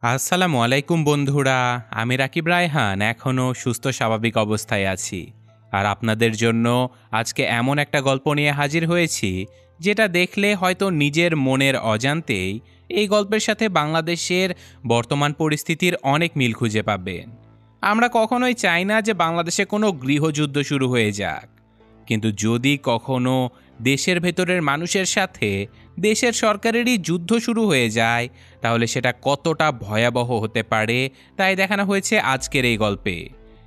আসসালামু আলাইকুম বন্ধুরা। আমি রাকিব রায়হান এখনও সুস্থ স্বাভাবিক অবস্থায় আছি। আর আপনাদের জন্য আজকে এমন একটা গল্প নিয়ে হাজির হয়েছি যেটা দেখলে হয়তো নিজের মনের অজান্তেই এই গল্পের সাথে বাংলাদেশের বর্তমান পরিস্থিতির অনেক মিল খুঁজে পাবেন। আমরা কখনোই চাই না যে বাংলাদেশে কোনো গৃহযুদ্ধ শুরু হয়ে যাক, কিন্তু যদি কখনো দেশের ভেতরের মানুষের সাথে দেশের সরকারেরই যুদ্ধ শুরু হয়ে যায়, তাহলে সেটা কতটা ভয়াবহ হতে পারে তাই দেখানো হয়েছে আজকের এই গল্পে।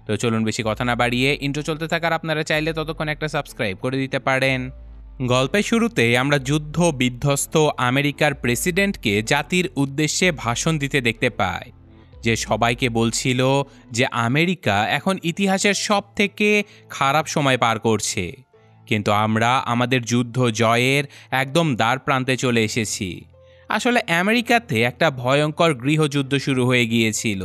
তো চলুন বেশি কথা না বাড়িয়ে ইন্ট্রো চলতে থাকার আপনারা চাইলে ততক্ষণ একটা সাবস্ক্রাইব করে দিতে পারেন। গল্পের শুরুতে আমরা যুদ্ধ বিধ্বস্ত আমেরিকার প্রেসিডেন্টকে জাতির উদ্দেশ্যে ভাষণ দিতে দেখতে পাই, যে সবাইকে বলছিল যে আমেরিকা এখন ইতিহাসের সব থেকে খারাপ সময় পার করছে, কিন্তু আমরা আমাদের যুদ্ধ জয়ের একদম দ্বার প্রান্তে চলে এসেছি। আসলে আমেরিকাতে একটা ভয়ঙ্কর গৃহযুদ্ধ শুরু হয়ে গিয়েছিল,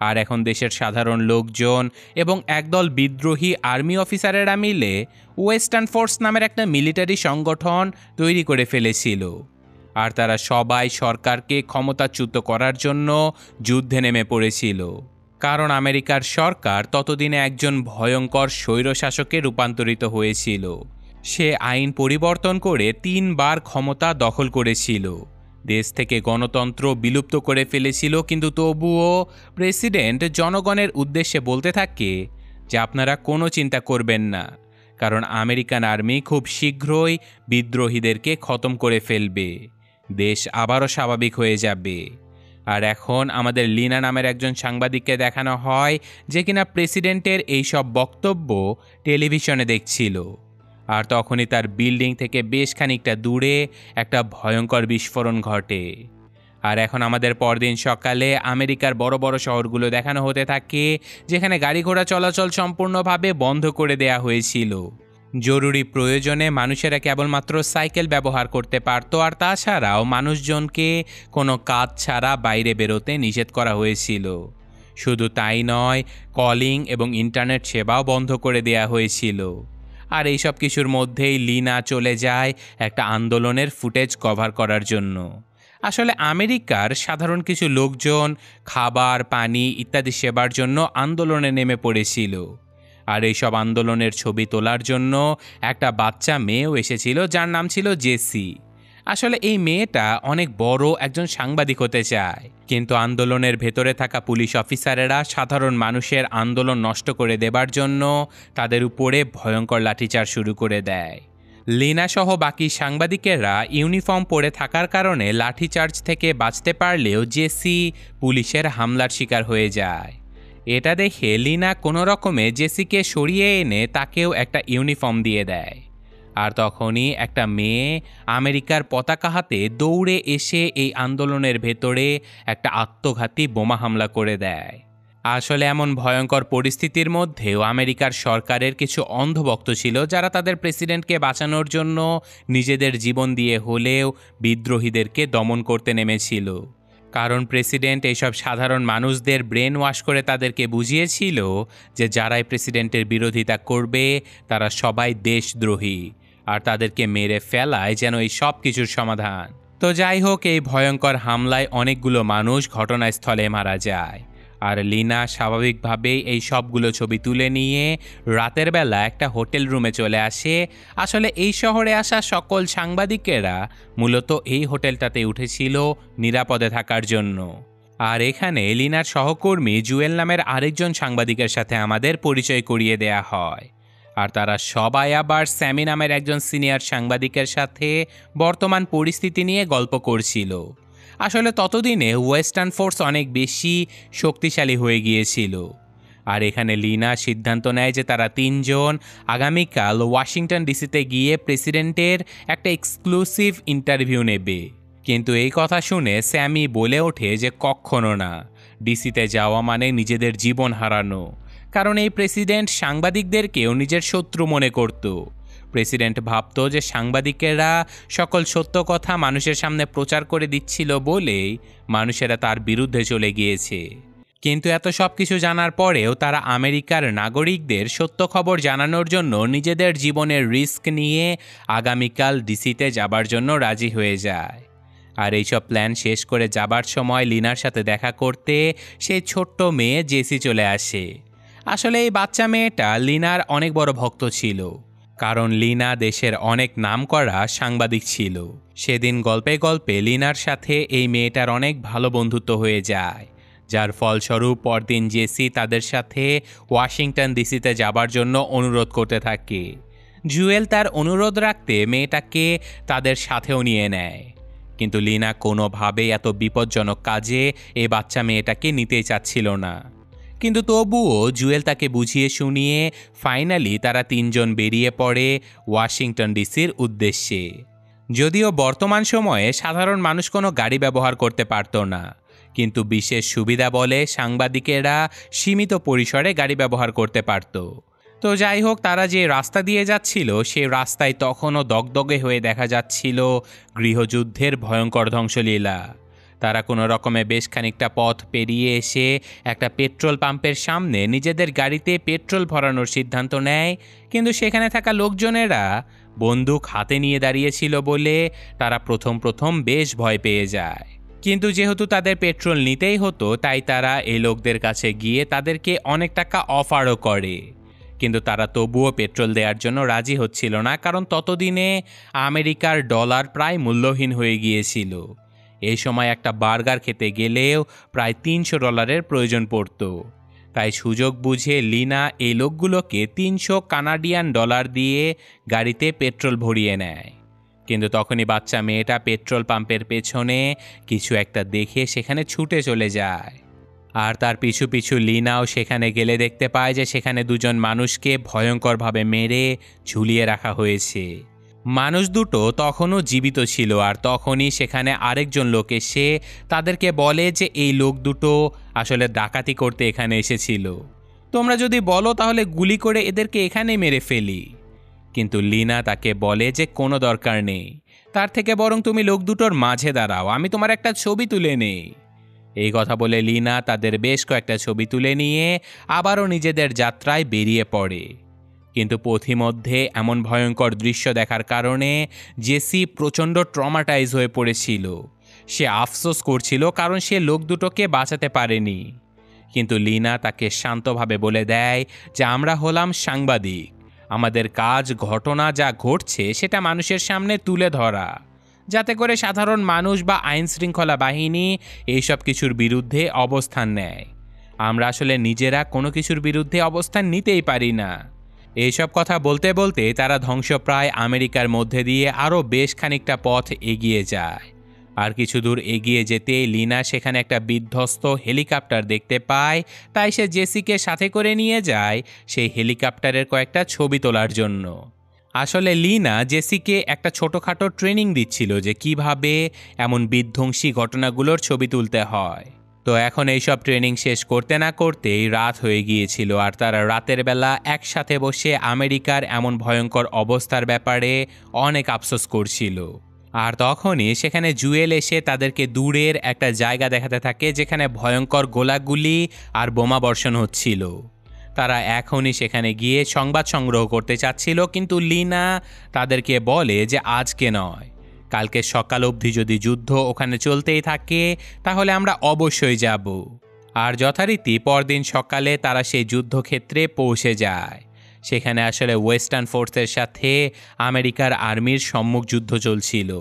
আর এখন দেশের সাধারণ লোকজন এবং একদল বিদ্রোহী আর্মি অফিসারেরা মিলে ওয়েস্টার্ন ফোর্স নামের একটা মিলিটারি সংগঠন তৈরি করে ফেলেছিল, আর তারা সবাই সরকারকে ক্ষমতাচ্যুত করার জন্য যুদ্ধে নেমে পড়েছিল। কারণ আমেরিকার সরকার ততদিনে একজন ভয়ঙ্কর স্বৈরশাসকে রূপান্তরিত হয়েছিল। সে আইন পরিবর্তন করে 3বার ক্ষমতা দখল করেছিল, দেশ থেকে গণতন্ত্র বিলুপ্ত করে ফেলেছিল, কিন্তু তবুও প্রেসিডেন্ট জনগণের উদ্দেশ্যে বলতে থাকে যে আপনারা কোনো চিন্তা করবেন না, কারণ আমেরিকান আর্মি খুব শীঘ্রই বিদ্রোহীদেরকে খতম করে ফেলবে, দেশ আবারও স্বাভাবিক হয়ে যাবে। আর এখন আমাদের লিনা নামের একজন সাংবাদিককে দেখানো হয় যে কিনা প্রেসিডেন্টের এইসব বক্তব্য টেলিভিশনে দেখছিল, আর তখনই তার বিল্ডিং থেকে বেশ খানিকটা দূরে একটা ভয়ঙ্কর বিস্ফোরণ ঘটে। আর এখন আমাদের পরদিন সকালে আমেরিকার বড় বড় শহরগুলো দেখানো হতে থাকে, যেখানে গাড়ি ঘোড়া চলাচল সম্পূর্ণভাবে বন্ধ করে দেয়া হয়েছিল। জরুরি প্রয়োজনে মানুষেরা কেবলমাত্র সাইকেল ব্যবহার করতে পারত, আর তাছাড়াও মানুষজনকে কোনো কাজ ছাড়া বাইরে বেরোতে নিষেধ করা হয়েছিল। শুধু তাই নয়, কলিং এবং ইন্টারনেট সেবাও বন্ধ করে দেয়া হয়েছিল। আর এইসব কিছুর মধ্যেই লিনা চলে যায় একটা আন্দোলনের ফুটেজ কভার করার জন্য। আসলে আমেরিকার সাধারণ কিছু লোকজন খাবার, পানি ইত্যাদি সেবার জন্য আন্দোলনে নেমে পড়েছিল, আর এইসব আন্দোলনের ছবি তোলার জন্য একটা বাচ্চা মেয়েও এসেছিল, যার নাম ছিল জেসি। আসলে এই মেয়েটা অনেক বড় একজন সাংবাদিক হতে চায়, কিন্তু আন্দোলনের ভেতরে থাকা পুলিশ অফিসারেরা সাধারণ মানুষের আন্দোলন নষ্ট করে দেবার জন্য তাদের উপরে ভয়ঙ্কর লাঠিচার্জ শুরু করে দেয়। লিনা সহ বাকি সাংবাদিকেরা ইউনিফর্ম পরে থাকার কারণে লাঠিচার্জ থেকে বাঁচতে পারলেও জেসি পুলিশের হামলার শিকার হয়ে যায়। এটা দেখে লিনা কোনো রকমে জেসিকে সরিয়ে এনে তাকেও একটা ইউনিফর্ম দিয়ে দেয়। আর তখনই একটা মেয়ে আমেরিকার পতাকা হাতে দৌড়ে এসে এই আন্দোলনের ভেতরে একটা আত্মঘাতী বোমা হামলা করে দেয়। আসলে এমন ভয়ঙ্কর পরিস্থিতির মধ্যেও আমেরিকার সরকারের কিছু অন্ধভক্ত ছিল, যারা তাদের প্রেসিডেন্টকে বাঁচানোর জন্য নিজেদের জীবন দিয়ে হলেও বিদ্রোহীদেরকে দমন করতে নেমেছিল। কারণ প্রেসিডেন্ট এইসব সাধারণ মানুষদের ব্রেন ওয়াশ করে তাদেরকে বুঝিয়েছিল যে যারাই প্রেসিডেন্টের বিরোধিতা করবে তারা সবাই দেশদ্রোহী, আর তাদেরকে মেরে ফেলায় যেন এই সব কিছুর সমাধান। তো যাই হোক, এই ভয়ঙ্কর হামলায় অনেকগুলো মানুষ ঘটনাস্থলে মারা যায়, আর লিনা স্বাভাবিকভাবেই এই সবগুলো ছবি তুলে নিয়ে রাতের বেলা একটা হোটেল রুমে চলে আসে। আসলে এই শহরে আসা সকল সাংবাদিকেরা মূলত এই হোটেলটাতে উঠেছিল নিরাপদে থাকার জন্য। আর এখানে লিনার সহকর্মী জুয়েল নামের আরেকজন সাংবাদিকের সাথে আমাদের পরিচয় করিয়ে দেয়া হয়, আর তারা সবাই আবার স্যামি নামের একজন সিনিয়র সাংবাদিকের সাথে বর্তমান পরিস্থিতি নিয়ে গল্প করছিল। আসলে ততদিনে ওয়েস্টার্ন ফোর্স অনেক বেশি শক্তিশালী হয়ে গিয়েছিল, আর এখানে লিনা সিদ্ধান্ত নেয় যে তারা 3জন আগামীকাল ওয়াশিংটন ডিসিতে গিয়ে প্রেসিডেন্টের একটা এক্সক্লুসিভ ইন্টারভিউ নেবে। কিন্তু এই কথা শুনে স্যামি বলে ওঠে যে কখনো না, ডিসিতে যাওয়া মানে নিজেদের জীবন হারানো, কারণ এই প্রেসিডেন্ট সাংবাদিকদেরকেও নিজের শত্রু মনে করত। প্রেসিডেন্ট ভাবত যে সাংবাদিকেরা সকল সত্য কথা মানুষের সামনে প্রচার করে দিচ্ছিল বলেই মানুষেরা তার বিরুদ্ধে চলে গিয়েছে। কিন্তু এত সব কিছু জানার পরেও তারা আমেরিকার নাগরিকদের সত্য খবর জানানোর জন্য নিজেদের জীবনের রিস্ক নিয়ে আগামীকাল ডিসিতে যাবার জন্য রাজি হয়ে যায়। আর এইসব প্ল্যান শেষ করে যাবার সময় লিনার সাথে দেখা করতে সেই ছোট্ট মেয়ে জেসি চলে আসে। আসলে এই বাচ্চা মেয়েটা লিনার অনেক বড় ভক্ত ছিল, কারণ লিনা দেশের অনেক নামকরা সাংবাদিক ছিল। সেদিন গল্পে গল্পে লিনার সাথে এই মেয়েটার অনেক ভালো বন্ধুত্ব হয়ে যায়, যার ফলস্বরূপ পরদিন জেসি তাদের সাথে ওয়াশিংটন ডিসিতে যাবার জন্য অনুরোধ করতে থাকে। জুয়েল তার অনুরোধ রাখতে মেয়েটাকে তাদের সাথেও নিয়ে নেয়, কিন্তু লিনা কোনোভাবেই এত বিপজ্জনক কাজে এই বাচ্চা মেয়েটাকে নিতেই চাচ্ছিল না। কিন্তু তবুও জুয়েল তাকে বুঝিয়ে শুনিয়ে ফাইনালি তারা তিনজন বেরিয়ে পড়ে ওয়াশিংটন ডিসির উদ্দেশ্যে। যদিও বর্তমান সময়ে সাধারণ মানুষ কোনো গাড়ি ব্যবহার করতে পারত না, কিন্তু বিশেষ সুবিধা বলে সাংবাদিকেরা সীমিত পরিসরে গাড়ি ব্যবহার করতে পারত। তো যাই হোক, তারা যে রাস্তা দিয়ে যাচ্ছিল সেই রাস্তায় তখনও দগদগে হয়ে দেখা যাচ্ছিল গৃহযুদ্ধের ভয়ঙ্কর ধ্বংসলীলা। তারা কোনো রকমে বেশ খানিকটা পথ পেরিয়ে এসে একটা পেট্রোল পাম্পের সামনে নিজেদের গাড়িতে পেট্রোল ভরানোর সিদ্ধান্ত নেয়, কিন্তু সেখানে থাকা লোকজনেরা বন্দুক হাতে নিয়ে দাঁড়িয়েছিল বলে তারা প্রথম বেশ ভয় পেয়ে যায়। কিন্তু যেহেতু তাদের পেট্রোল নিতেই হতো, তাই তারা এই লোকদের কাছে গিয়ে তাদেরকে অনেক টাকা অফারও করে। কিন্তু তারা তবুও পেট্রোল দেওয়ার জন্য রাজি হচ্ছিল না, কারণ ততদিনে আমেরিকার ডলার প্রায় মূল্যহীন হয়ে গিয়েছিল। এই সময় একটা বার্গার খেতে গেলেও প্রায় $300 প্রয়োজন পড়ত। তাই সুযোগ বুঝে লিনা এই লোকগুলোকে $300 দিয়ে গাড়িতে পেট্রোল ভরিয়ে নেয়। কিন্তু তখনই বাচ্চা মেয়েটা পেট্রোল পাম্পের পেছনে কিছু একটা দেখে সেখানে ছুটে চলে যায়। আর তার পিছু পিছু লিনাও সেখানে গেলে দেখতে পায় যে সেখানে দুজন মানুষকে ভয়ঙ্করভাবে মেরে ঝুলিয়ে রাখা হয়েছে। মানুষ দুটো তখনও জীবিত ছিল, আর তখনই সেখানে আরেকজন লোক এসে তাদেরকে বলে যে এই লোক দুটো আসলে ডাকাতি করতে এখানে এসেছিল, তোমরা যদি বলো তাহলে গুলি করে এদেরকে এখানে মেরে ফেলি। কিন্তু লিনা তাকে বলে যে কোনো দরকার নেই, তার থেকে বরং তুমি লোক দুটোর মাঝে দাঁড়াও, আমি তোমার একটা ছবি তুলে নেই। এই কথা বলে লিনা তাদের বেশ কয়েকটা ছবি তুলে নিয়ে আবারও নিজেদের যাত্রায় বেরিয়ে পড়ে। কিন্তু পথিমধ্যে এমন ভয়ঙ্কর দৃশ্য দেখার কারণে জেসি প্রচণ্ড ট্রমাটাইজ হয়ে পড়েছিল। সে আফসোস করছিল কারণ সে লোক দুটোকে বাঁচাতে পারেনি। কিন্তু লিনা তাকে শান্তভাবে বলে দেয় যে আমরা হলাম সাংবাদিক, আমাদের কাজ ঘটনা যা ঘটছে সেটা মানুষের সামনে তুলে ধরা, যাতে করে সাধারণ মানুষ বা আইন শৃঙ্খলা বাহিনী এইসব কিছুর বিরুদ্ধে অবস্থান নেয়। আমরা আসলে নিজেরা কোনো কিছুর বিরুদ্ধে অবস্থান নিতেই পারি না। এইসব কথা বলতে বলতে তারা ধ্বংসপ্রায় আমেরিকার মধ্যে দিয়ে আরও বেশ খানিকটা পথ এগিয়ে যায়। আর কিছু দূর এগিয়ে যেতেই লিনা সেখানে একটা বিধ্বস্ত হেলিকপ্টার দেখতে পায়, তাই সে জেসিকে সাথে করে নিয়ে যায় সেই হেলিকপ্টারের কয়েকটা ছবি তোলার জন্য। আসলে লিনা জেসিকে একটা ছোটোখাটো ট্রেনিং দিচ্ছিল যে কিভাবে এমন বিধ্বংসী ঘটনাগুলোর ছবি তুলতে হয়। তো এখন এইসব ট্রেনিং শেষ করতে না করতেই রাত হয়ে গিয়েছিল, আর তারা রাতের বেলা একসাথে বসে আমেরিকার এমন ভয়ঙ্কর অবস্থার ব্যাপারে অনেক আফসোস করছিল। আর তখনই সেখানে জুয়েল এসে তাদেরকে দূরের একটা জায়গা দেখাতে থাকে যেখানে ভয়ঙ্কর গোলাগুলি আর বোমা বর্ষণ হচ্ছিল। তারা এখনই সেখানে গিয়ে সংবাদ সংগ্রহ করতে চাচ্ছিল, কিন্তু লিনা তাদেরকে বলে যে আজকে নয়, কালকে সকাল অবধি যদি যুদ্ধ ওখানে চলতেই থাকে তাহলে আমরা অবশ্যই যাব। আর যথারীতি পরদিন সকালে তারা সেই যুদ্ধক্ষেত্রে পৌঁছে যায়। সেখানে আসলে ওয়েস্টার্ন ফোর্সের সাথে আমেরিকার আর্মির সম্মুখ যুদ্ধ চলছিল।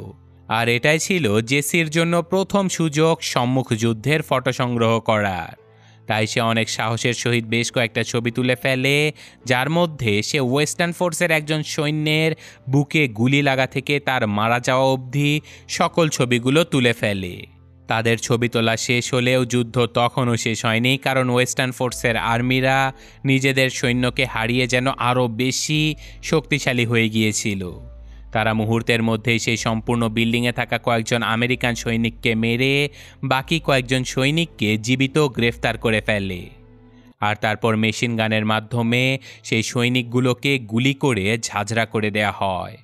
আর এটাই ছিল জেসির জন্য প্রথম সুযোগ সম্মুখ যুদ্ধের ফটো সংগ্রহ করার। তাই সে অনেক সাহসের সহিত বেশ কয়েকটা ছবি তুলে ফেলে, যার মধ্যে সে ওয়েস্টার্ন ফোর্সের একজন সৈন্যের বুকে গুলি লাগা থেকে তার মারা যাওয়া অবধি সকল ছবিগুলো তুলে ফেলে। তাদের ছবি তোলা শেষ হলেও যুদ্ধ তখনও শেষ হয়নি, কারণ ওয়েস্টার্ন ফোর্সের আর্মিরা নিজেদের সৈন্যকে হারিয়ে যেন আরও বেশি শক্তিশালী হয়ে গিয়েছিল। তারা মুহূর্তের মধ্যেই সেই সম্পূর্ণ বিল্ডিংয়ে থাকা কয়েকজন আমেরিকান সৈনিককে মেরে বাকি কয়েকজন সৈনিককে জীবিত গ্রেফতার করে ফেলে। আর তারপর মেশিন গানের মাধ্যমে সেই সৈনিকগুলোকে গুলি করে ঝাঁঝরা করে দেয়া হয়।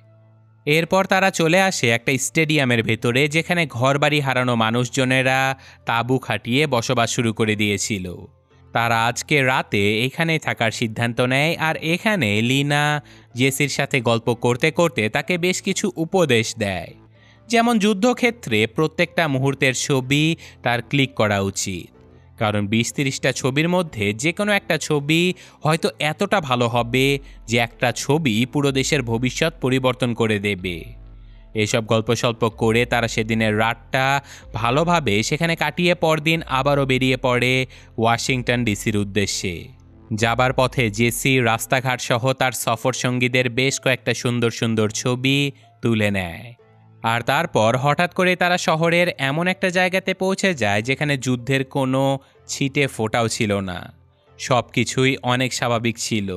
এরপর তারা চলে আসে একটা স্টেডিয়ামের ভেতরে, যেখানে ঘরবাড়ি হারানো মানুষজনেরা তাঁবু খাটিয়ে বসবাস শুরু করে দিয়েছিল। তারা আজকে রাতে এখানেই থাকার সিদ্ধান্ত নেয়। আর এখানে লিনা জেসির সাথে গল্প করতে করতে তাকে বেশ কিছু উপদেশ দেয়, যেমন যুদ্ধক্ষেত্রে প্রত্যেকটা মুহূর্তের ছবি তার ক্লিক করা উচিত, কারণ 20-30টা ছবির মধ্যে যে কোনো একটা ছবি হয়তো এতটা ভালো হবে যে একটা ছবি পুরো দেশের ভবিষ্যৎ পরিবর্তন করে দেবে। এসব গল্পসল্প করে তারা সেদিনের রাতটা ভালোভাবে সেখানে কাটিয়ে পরদিন আবারও বেরিয়ে পড়ে ওয়াশিংটন ডিসির উদ্দেশ্যে। যাবার পথে জেসি রাস্তাঘাট সহ তার সফর সঙ্গীদের বেশ কয়েকটা সুন্দর সুন্দর ছবি তুলে নেয়। আর তারপর হঠাৎ করে তারা শহরের এমন একটা জায়গাতে পৌঁছে যায় যেখানে যুদ্ধের কোনো ছিটে ফোঁটাও ছিল না, সব কিছুই অনেক স্বাভাবিক ছিল।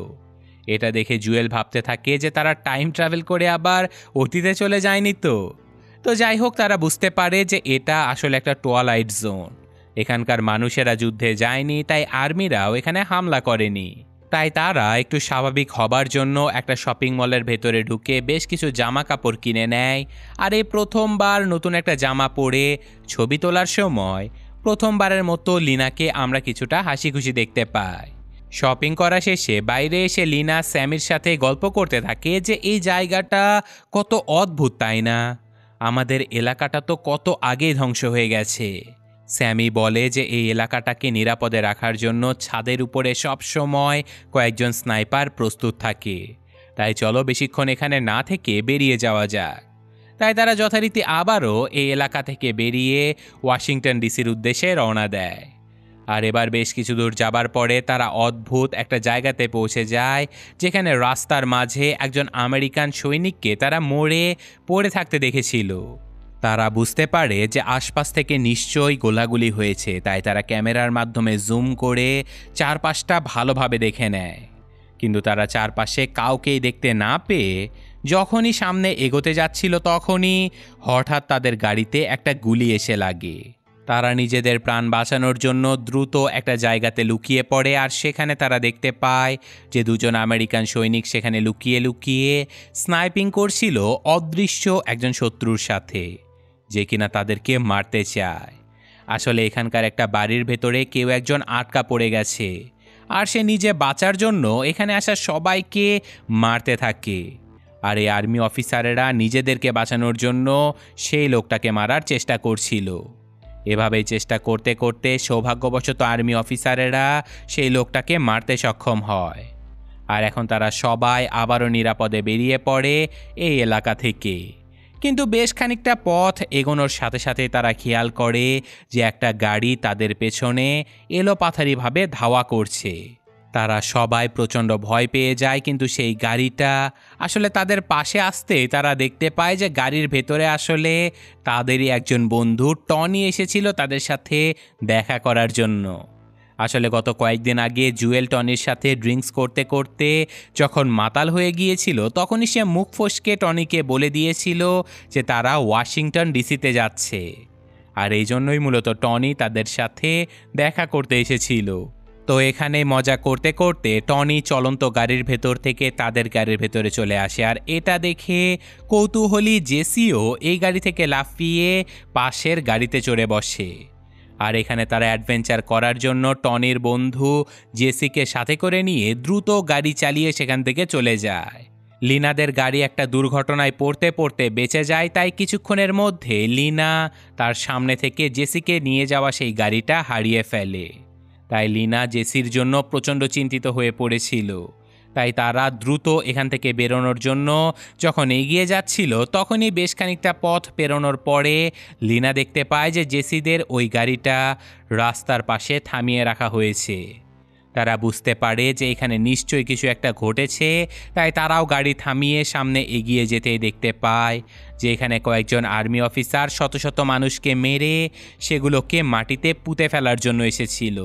এটা দেখে জুয়েল ভাবতে থাকে যে তারা টাইম ট্রাভেল করে আবার অতীতে চলে যায়নি তো যাই হোক, তারা বুঝতে পারে যে এটা আসলে একটা টুয়াইলাইট জোন। এখানকার মানুষেরা যুদ্ধে যায়নি, তাই আর্মিরাও এখানে হামলা করেনি। তাই তারা একটু স্বাভাবিক হবার জন্য একটা শপিং মলের ভেতরে ঢুকে বেশ কিছু জামা কাপড় কিনে নেয়। আর এই প্রথমবার নতুন একটা জামা পরে ছবি তোলার সময় প্রথমবারের মতো লিনাকে আমরা কিছুটা হাসি খুশি দেখতে পাই। শপিং করা শেষে বাইরে এসে লিনা স্যামির সাথে গল্প করতে থাকে যে এই জায়গাটা কত অদ্ভুত, তাই না? আমাদের এলাকাটা তো কত আগেই ধ্বংস হয়ে গেছে। স্যামি বলে যে এই এলাকাটাকে নিরাপদে রাখার জন্য ছাদের উপরে সব সময় কয়েকজন স্নাইপার প্রস্তুত থাকে, তাই চলো বেশিক্ষণ এখানে না থেকে বেরিয়ে যাওয়া যাক। তাই তারা যথারীতি আবারও এই এলাকা থেকে বেরিয়ে ওয়াশিংটন ডিসির উদ্দেশ্যে রওনা দেয়। আর এবার বেশ কিছু দূর যাবার পরে তারা অদ্ভুত একটা জায়গাতে পৌঁছে যায় যেখানে রাস্তার মাঝে একজন আমেরিকান সৈনিককে তারা মরে পড়ে থাকতে দেখেছিল। তারা বুঝতে পারে যে আশপাশ থেকে নিশ্চয়ই গোলাগুলি হয়েছে, তাই তারা ক্যামেরার মাধ্যমে জুম করে চারপাশটা ভালোভাবে দেখে নেয়। কিন্তু তারা চারপাশে কাউকেই দেখতে না পেয়ে যখনই সামনে এগোতে যাচ্ছিল তখনই হঠাৎ তাদের গাড়িতে একটা গুলি এসে লাগে। তারা নিজেদের প্রাণ বাঁচানোর জন্য দ্রুত একটা জায়গাতে লুকিয়ে পড়ে, আর সেখানে তারা দেখতে পায় যে দুজন আমেরিকান সৈনিক সেখানে লুকিয়ে লুকিয়ে স্নাইপিং করছিল অদৃশ্য একজন শত্রুর সাথে, যে কিনা তাদেরকে মারতে চায়। আসলে এখানকার একটা বাড়ির ভেতরে কেউ একজন আটকা পড়ে গেছে, আর সে নিজে বাঁচার জন্য এখানে আসা সবাইকে মারতে থাকে। আর এই আর্মি অফিসারেরা নিজেদেরকে বাঁচানোর জন্য সেই লোকটাকে মারার চেষ্টা করছিল। এভাবেই চেষ্টা করতে করতে সৌভাগ্যবশত আর্মি অফিসারেরা সেই লোকটাকে মারতে সক্ষম হয়। আর এখন তারা সবাই আবারও নিরাপদে বেরিয়ে পড়ে এই এলাকা থেকে। কিন্তু বেশ খানিকটা পথ এগোনোর সাথে সাথে তারা খেয়াল করে যে একটা গাড়ি তাদের পেছনে এলোপাথারিভাবে ধাওয়া করছে। তারা সবাই প্রচণ্ড ভয় পেয়ে যায়, কিন্তু সেই গাড়িটা আসলে তাদের পাশে আসতেই তারা দেখতে পায় যে গাড়ির ভেতরে আসলে তাদেরই একজন বন্ধু টনি এসেছিল তাদের সাথে দেখা করার জন্য। আসলে গত কয়েকদিন আগে জুয়েল টনির সাথে ড্রিঙ্কস করতে করতে যখন মাতাল হয়ে গিয়েছিল তখনই সে মুখ ফসকে টনিকে বলে দিয়েছিল যে তারা ওয়াশিংটন ডিসিতে যাচ্ছে। আর এই জন্যই মূলত টনি তাদের সাথে দেখা করতে এসেছিল। তো এখানে মজা করতে করতে টনি চলন্ত গাড়ির ভেতর থেকে তাদের গাড়ির ভেতরে চলে আসে, আর এটা দেখে কৌতূহলী জেসিও এই গাড়ি থেকে লাফিয়ে পাশের গাড়িতে চড়ে বসে। আর এখানে তারা অ্যাডভেঞ্চার করার জন্য টনির বন্ধু জেসিকে সাথে করে নিয়ে দ্রুত গাড়ি চালিয়ে সেখান থেকে চলে যায়। লিনাদের গাড়ি একটা দুর্ঘটনায় পড়তে পড়তে বেঁচে যায়, তাই কিছুক্ষণের মধ্যে লিনা তার সামনে থেকে জেসিকে নিয়ে যাওয়া সেই গাড়িটা হারিয়ে ফেলে। তাই লিনা জেসির জন্য প্রচণ্ড চিন্তিত হয়ে পড়েছিল। তাই তারা দ্রুত এখান থেকে বেরোনোর জন্য যখন এগিয়ে যাচ্ছিল তখনই বেশ খানিকটা পথ পেরোনোর পরে লিনা দেখতে পায় যে জেসিদের ওই গাড়িটা রাস্তার পাশে থামিয়ে রাখা হয়েছে। তারা বুঝতে পারে যে এখানে নিশ্চয়ই কিছু একটা ঘটেছে, তাই তারাও গাড়ি থামিয়ে সামনে এগিয়ে যেতেই দেখতে পায় যে এখানে কয়েকজন আর্মি অফিসার শত শত মানুষকে মেরে সেগুলোকে মাটিতে পুঁতে ফেলার জন্য এসেছিল।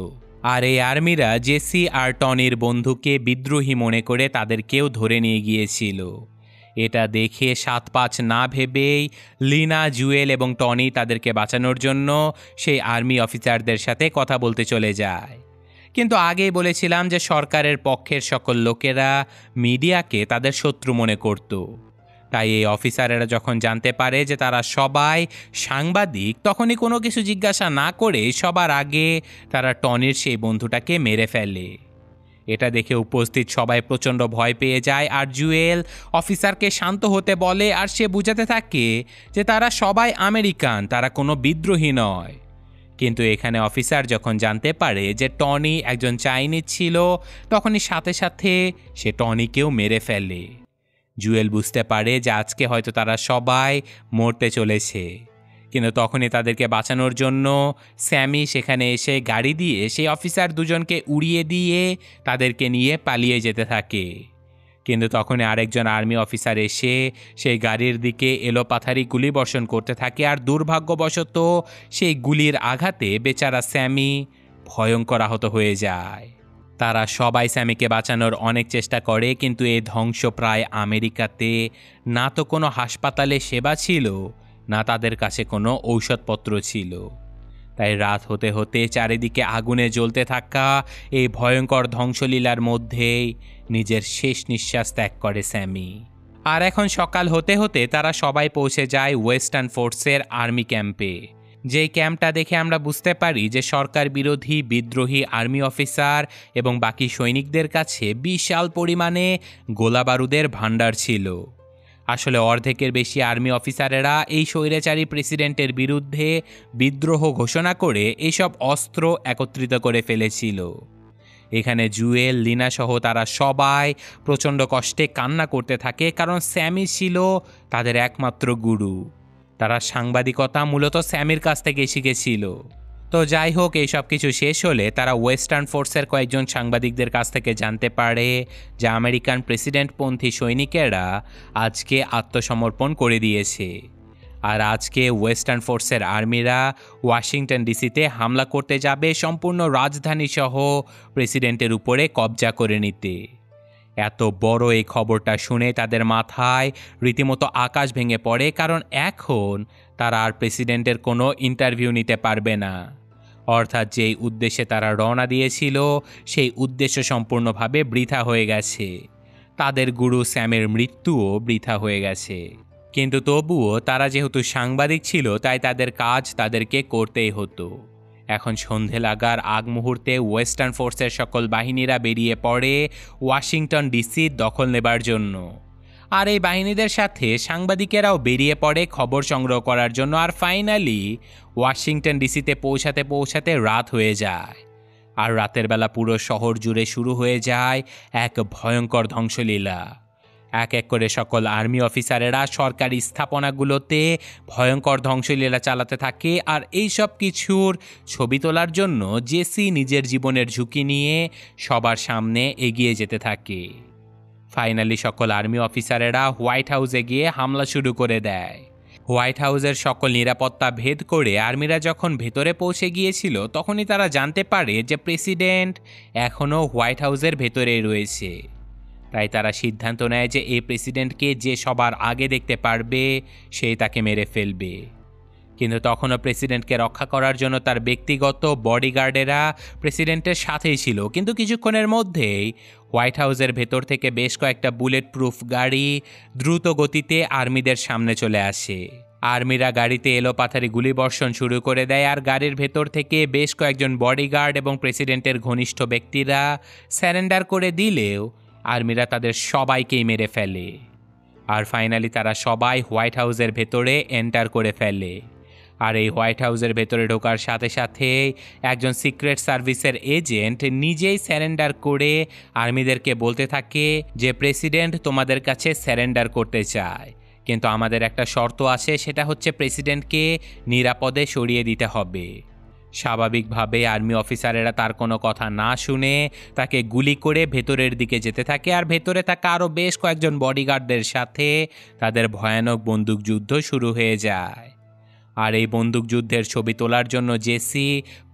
আর এই আর্মিরা জেসি আর টনির বন্ধুকে বিদ্রোহী মনে করে তাদেরকেও ধরে নিয়ে গিয়েছিল। এটা দেখে 7-5 না ভেবেই লিনা, জুয়েল এবং টনি তাদেরকে বাঁচানোর জন্য সেই আর্মি অফিসারদের সাথে কথা বলতে চলে যায়। কিন্তু আগেই বলেছিলাম যে সরকারের পক্ষের সকল লোকেরা মিডিয়াকে তাদের শত্রু মনে করত। তাই এই অফিসারেরা যখন জানতে পারে যে তারা সবাই সাংবাদিক, তখনই কোনো কিছু জিজ্ঞাসা না করে সবার আগে তারা টনির সেই বন্ধুটাকে মেরে ফেলে। এটা দেখে উপস্থিত সবাই প্রচণ্ড ভয় পেয়ে যায় আর জুয়েল অফিসারকে শান্ত হতে বলে আর সে বুঝাতে থাকে যে তারা সবাই আমেরিকান, তারা কোনো বিদ্রোহী নয়। কিন্তু এখানে অফিসার যখন জানতে পারে যে টনি একজন চাইনিজ ছিল, তখনই সাথে সাথে সে টনিকেও মেরে ফেলে। জুয়েল বুঝতে পারে যে আজকে হয়তো তারা সবাই মরতে চলেছে, কিন্তু তখনই তাদেরকে বাঁচানোর জন্য স্যামি সেখানে এসে গাড়ি দিয়ে সেই অফিসার দুজনকে উড়িয়ে দিয়ে তাদেরকে নিয়ে পালিয়ে যেতে থাকে। কিন্তু তখনই আরেকজন আর্মি অফিসার এসে সেই গাড়ির দিকে এলোপাথারি গুলি বর্ষণ করতে থাকে আর দুর্ভাগ্যবশত সেই গুলির আঘাতে বেচারা স্যামি ভয়ঙ্কর আহত হয়ে যায়। তারা সবাই স্যামিকে বাঁচানোর অনেক চেষ্টা করে, কিন্তু এই ধ্বংসপ্রায় আমেরিকাতে না তো কোনো হাসপাতালে সেবা ছিল, না তাদের কাছে কোনো ঔষধপত্র ছিল। তাই রাত হতে হতে চারিদিকে আগুনে জ্বলতে থাকা এই ভয়ঙ্কর ধ্বংসলীলার মধ্যেই নিজের শেষ নিঃশ্বাস ত্যাগ করে স্যামি। আর এখন সকাল হতে হতে তারা সবাই পৌঁছে যায় ওয়েস্টার্ন ফোর্সের আর্মি ক্যাম্পে। যেই ক্যাম্পটা দেখে আমরা বুঝতে পারি যে সরকার বিরোধী বিদ্রোহী আর্মি অফিসার এবং বাকি সৈনিকদের কাছে বিশাল পরিমাণে গোলাবারুদের ভাণ্ডার ছিল। আসলে অর্ধেকের বেশি আর্মি অফিসারেরা এই স্বৈরাচারী প্রেসিডেন্টের বিরুদ্ধে বিদ্রোহ ঘোষণা করে এইসব অস্ত্র একত্রিত করে ফেলেছিল। এখানে জুয়েল, লিনা সহ তারা সবাই প্রচণ্ড কষ্টে কান্না করতে থাকে, কারণ স্যামি ছিল তাদের একমাত্র গুরু। তারা সাংবাদিকতা মূলত স্যামির কাছ থেকে শিখেছিল। তো যাই হোক, এই সব কিছু শেষ হলে তারা ওয়েস্টার্ন ফোর্সের কয়েকজন সাংবাদিকদের কাছ থেকে জানতে পারে যে আমেরিকান প্রেসিডেন্টপন্থী সৈনিকেরা আজকে আত্মসমর্পণ করে দিয়েছে। আর আজকে ওয়েস্টার্ন ফোর্সের আর্মিরা ওয়াশিংটন ডিসিতে হামলা করতে যাবে, সম্পূর্ণ রাজধানী সহ প্রেসিডেন্টের উপরে কবজা করে নিতে। এত বড় এই খবরটা শুনে তাদের মাথায় রীতিমতো আকাশ ভেঙে পড়ে, কারণ এখন তারা আর প্রেসিডেন্টের কোনো ইন্টারভিউ নিতে পারবে না। অর্থাৎ যেই উদ্দেশ্যে তারা রওনা দিয়েছিল সেই উদ্দেশ্য সম্পূর্ণভাবে বৃথা হয়ে গেছে। তাদের গুরু স্যামের মৃত্যুও বৃথা হয়ে গেছে। কিন্তু তবুও তারা যেহেতু সাংবাদিক ছিল, তাই তাদের কাজ তাদেরকে করতেই হতো। এখন সন্ধে লাগার আগ মুহূর্তে ওয়েস্টার্ন ফোর্সের সকল বাহিনীরা বেরিয়ে পড়ে ওয়াশিংটন ডিসি দখল নেবার জন্য। আর এই বাহিনীদের সাথে সাংবাদিকেরাও বেরিয়ে পড়ে খবর সংগ্রহ করার জন্য। আর ফাইনালি ওয়াশিংটন ডিসিতে পৌঁছাতে পৌঁছাতে রাত হয়ে যায়। আর রাতের বেলা পুরো শহর জুড়ে শুরু হয়ে যায় এক ভয়ঙ্কর ধ্বংসলীলা। এক এক করে সকল আর্মি অফিসারেরা সরকারি স্থাপনাগুলোতে ভয়ঙ্কর ধ্বংসলীলা চালাতে থাকে। আর এই সব কিছুর ছবি তোলার জন্য জেসি নিজের জীবনের ঝুঁকি নিয়ে সবার সামনে এগিয়ে যেতে থাকে। ফাইনালি সকল আর্মি অফিসারেরা হোয়াইট হাউসে গিয়ে হামলা শুরু করে দেয়। হোয়াইট হাউসের সকল নিরাপত্তা ভেদ করে আর্মিরা যখন ভেতরে পৌঁছে গিয়েছিল, তখনই তারা জানতে পারে যে প্রেসিডেন্ট এখনও হোয়াইট হাউসের ভেতরেই রয়েছে। তাই তারা সিদ্ধান্ত নেয় যে এই প্রেসিডেন্টকে যে সবার আগে দেখতে পারবে সেই তাকে মেরে ফেলবে। কিন্তু তখনও প্রেসিডেন্টকে রক্ষা করার জন্য তার ব্যক্তিগত বডিগার্ডেরা প্রেসিডেন্টের সাথেই ছিল। কিন্তু কিছুক্ষণের মধ্যেই হোয়াইট হাউসের ভেতর থেকে বেশ কয়েকটা বুলেট প্রুফ গাড়ি দ্রুত গতিতে আর্মিদের সামনে চলে আসে। আর্মিরা গাড়িতে এলোপাথারি গুলিবর্ষণ শুরু করে দেয়। আর গাড়ির ভেতর থেকে বেশ কয়েকজন বডিগার্ড এবং প্রেসিডেন্টের ঘনিষ্ঠ ব্যক্তিরা স্যারেন্ডার করে দিলেও আর্মিরা তাদের সবাইকেই মেরে ফেলে। আর ফাইনালি তারা সবাই হোয়াইট হাউসের ভেতরে এন্টার করে ফেলে। আর এই হোয়াইট হাউসের ভেতরে ঢোকার সাথে সাথে একজন সিক্রেট সার্ভিসের এজেন্ট নিজেই স্যারেন্ডার করে আর্মিদেরকে বলতে থাকে যে প্রেসিডেন্ট তোমাদের কাছে স্যারেন্ডার করতে চায়, কিন্তু আমাদের একটা শর্ত আছে, সেটা হচ্ছে প্রেসিডেন্টকে নিরাপদে সরিয়ে দিতে হবে। স্বাভাবিকভাবে আর্মি অফিসারেরা তার কোনো কথা না শুনে তাকে গুলি করে ভেতরের দিকে যেতে থাকে। আর ভেতরে থাকা আরও বেশ কয়েকজন বডিগার্ডদের সাথে তাদের ভয়ানক বন্দুকযুদ্ধ শুরু হয়ে যায়। আর এই বন্দুকযুদ্ধের ছবি তোলার জন্য জেসি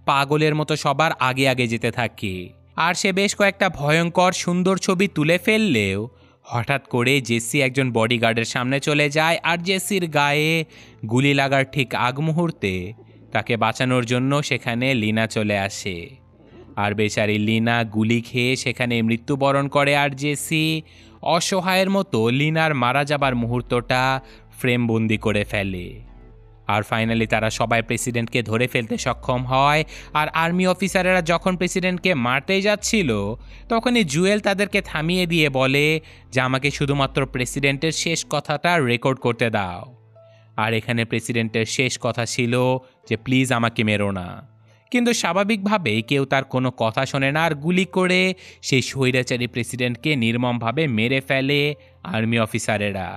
পাগলের মতো সবার আগে আগে যেতে থাকে। আর সে বেশ কয়েকটা ভয়ঙ্কর সুন্দর ছবি তুলে ফেললেও হঠাৎ করে জেসি একজন বডিগার্ডের সামনে চলে যায়। আর জেসির গায়ে গুলি লাগার ঠিক আগ মুহূর্তে তাকে বাঁচানোর জন্য সেখানে লিনা চলে আসে। আর বেচারি লিনা গুলি খেয়ে সেখানে মৃত্যুবরণ করে। আর জেসি অসহায়ের মতো লিনার মারা যাবার মুহূর্তটা ফ্রেমবন্দি করে ফেলে। আর ফাইনালি তারা সবাই প্রেসিডেন্টকে ধরে ফেলতে সক্ষম হয়। আর আর্মি অফিসারেরা যখন প্রেসিডেন্টকে মারতেই যাচ্ছিল, তখনই জুয়েল তাদেরকে থামিয়ে দিয়ে বলে যে আমাকে শুধুমাত্র প্রেসিডেন্টের শেষ কথাটা রেকর্ড করতে দাও। আর এখানে প্রেসিডেন্টের শেষ কথা ছিল যে প্লিজ আমাকে মেরো না। কিন্তু স্বাভাবিকভাবেই কেউ তার কোনো কথা শোনে না, আর গুলি করে সেই স্বৈরাচারী প্রেসিডেন্টকে নির্মমভাবে মেরে ফেলে আর্মি অফিসারেরা।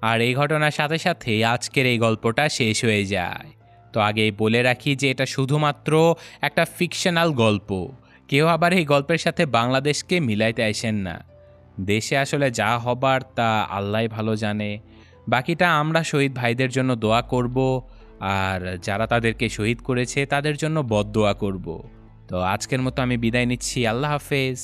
আর এই ঘটনার সাথে সাথে আজকের এই গল্পটা শেষ হয়ে যায়। তো আগেই বলে রাখি যে এটা শুধুমাত্র একটা ফিকশনাল গল্প। কেউ আবার এই গল্পের সাথে বাংলাদেশকে মিলাইতে আসেন না। দেশে আসলে যা হবার তা আল্লাহই ভালো জানে। বাকিটা আমরা শহীদ ভাইদের জন্য দোয়া করব, আর যারা তাদেরকে শহীদ করেছে তাদের জন্য বদদোয়া করব। তো আজকের মতো আমি বিদায় নিচ্ছি। আল্লাহ হাফেজ।